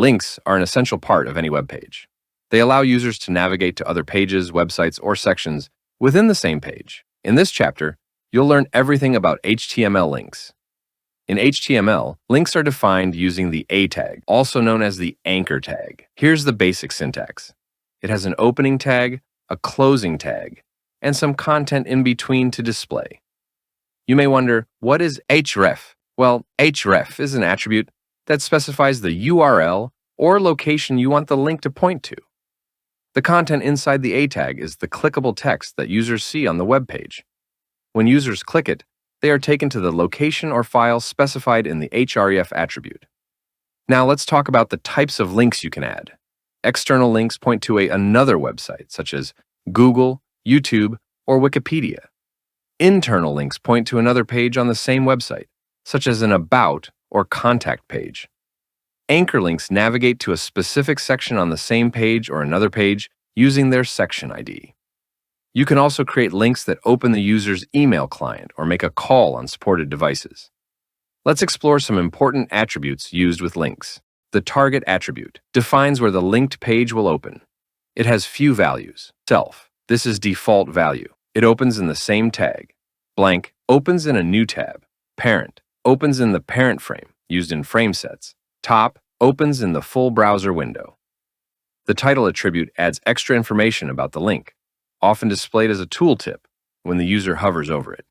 Links are an essential part of any web page. They allow users to navigate to other pages, websites, or sections within the same page. In this chapter, you'll learn everything about HTML links. In HTML, links are defined using the A tag, also known as the anchor tag. Here's the basic syntax. It has an opening tag, a closing tag, and some content in between to display. You may wonder, what is href? Well, href is an attribute that specifies the URL or location you want the link to point to. The content inside the A tag is the clickable text that users see on the web page. When users click it, they are taken to the location or file specified in the href attribute. Now let's talk about the types of links you can add. External links point to another website, such as Google, YouTube, or Wikipedia. Internal links point to another page on the same website, such as an About or Contact page. Anchor links navigate to a specific section on the same page or another page using their section ID. You can also create links that open the user's email client or make a call on supported devices. Let's explore some important attributes used with links. The target attribute defines where the linked page will open. It has few values. Self. This is default value. It opens in the same tag. Blank opens in a new tab. Parent opens in the parent frame, used in frame sets. Top opens in the full browser window. The title attribute adds extra information about the link, often displayed as a tooltip when the user hovers over it.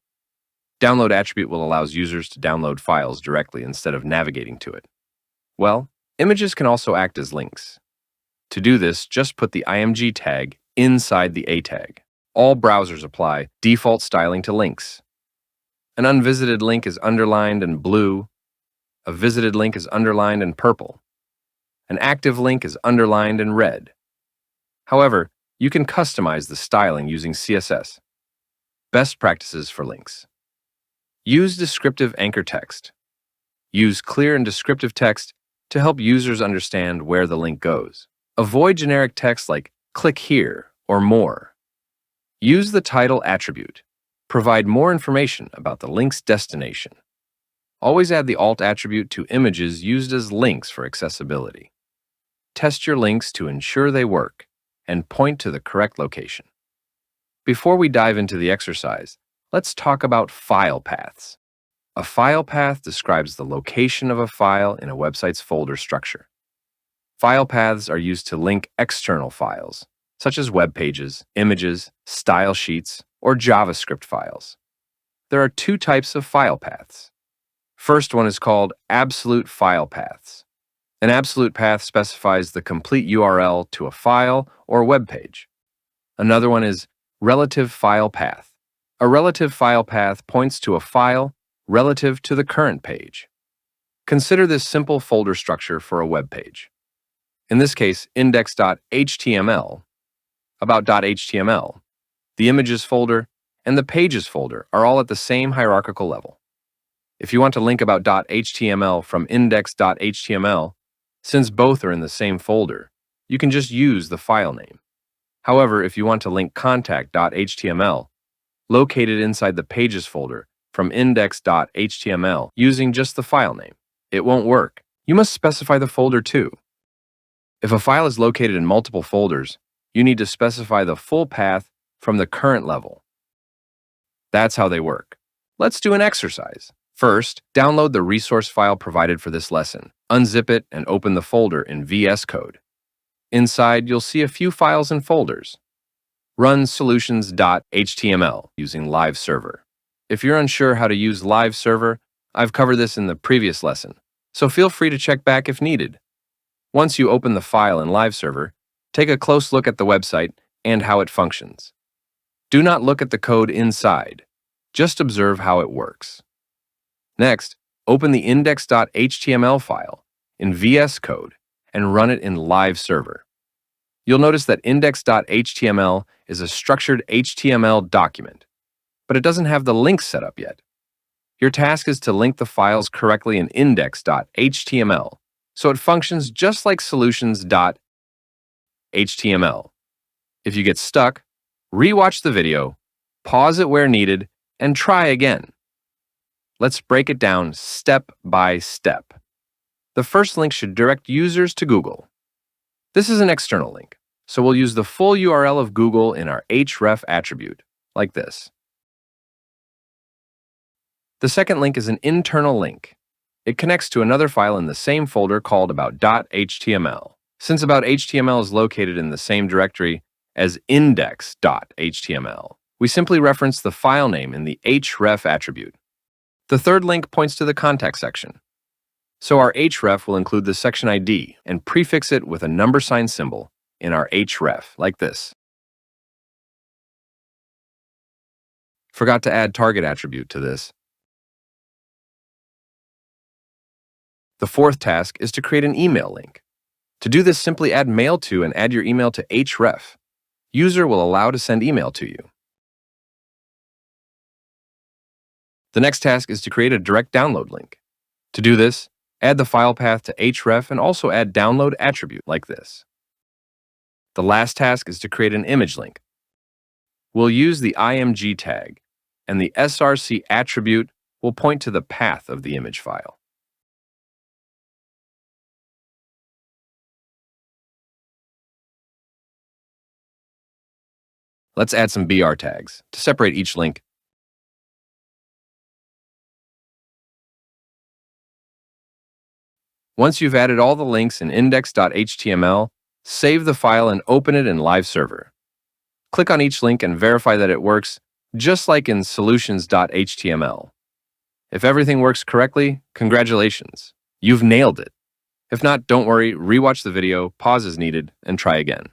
Download attribute will allow users to download files directly instead of navigating to it. Well, images can also act as links. To do this, just put the img tag inside the A tag. All browsers apply default styling to links. An unvisited link is underlined in blue. A visited link is underlined in purple. An active link is underlined in red. However, you can customize the styling using CSS. Best practices for links. Use descriptive anchor text. Use clear and descriptive text to help users understand where the link goes. Avoid generic text like click here or more. Use the title attribute. Provide more information about the link's destination. Always add the alt attribute to images used as links for accessibility. Test your links to ensure they work and point to the correct location. Before we dive into the exercise, let's talk about file paths. A file path describes the location of a file in a website's folder structure. File paths are used to link external files, such as web pages, images, style sheets, or JavaScript files. There are two types of file paths. First one is called absolute file paths. An absolute path specifies the complete URL to a file or web page. Another one is relative file path. A relative file path points to a file relative to the current page. Consider this simple folder structure for a web page. In this case, index.html, about.html, the images folder, and the pages folder are all at the same hierarchical level. If you want to link about.html from index.html, since both are in the same folder, you can just use the file name. However, if you want to link contact.html, located inside the pages folder from index.html using just the file name, it won't work. You must specify the folder too. If a file is located in multiple folders, you need to specify the full path from the current level. That's how they work. Let's do an exercise. First, download the resource file provided for this lesson. Unzip it and open the folder in VS Code. Inside, you'll see a few files and folders. Run solutions.html using Live Server. If you're unsure how to use Live Server, I've covered this in the previous lesson, so feel free to check back if needed. Once you open the file in Live Server, take a close look at the website and how it functions. Do not look at the code inside. Just observe how it works. Next, open the index.html file in VS Code and run it in Live Server. You'll notice that index.html is a structured HTML document, but it doesn't have the links set up yet. Your task is to link the files correctly in index.html, so it functions just like solutions.html. If you get stuck, rewatch the video, pause it where needed, and try again. Let's break it down step by step. The first link should direct users to Google. This is an external link, so we'll use the full URL of Google in our href attribute, like this. The second link is an internal link. It connects to another file in the same folder called about.html. Since about.html is located in the same directory as index.html, we simply reference the file name in the href attribute. The third link points to the contact section. So our href will include the section ID and prefix it with a number sign symbol in our href, like this. Forgot to add target attribute to this. The fourth task is to create an email link. To do this, simply add mail to and add your email to href. User will allow to send email to you. The next task is to create a direct download link. To do this, add the file path to href and also add download attribute like this. The last task is to create an image link. We'll use the img tag, and the src attribute will point to the path of the image file. Let's add some BR tags to separate each link. Once you've added all the links in index.html, save the file and open it in Live Server. Click on each link and verify that it works, just like in solutions.html. If everything works correctly, congratulations, you've nailed it. If not, don't worry, rewatch the video, pause as needed, and try again.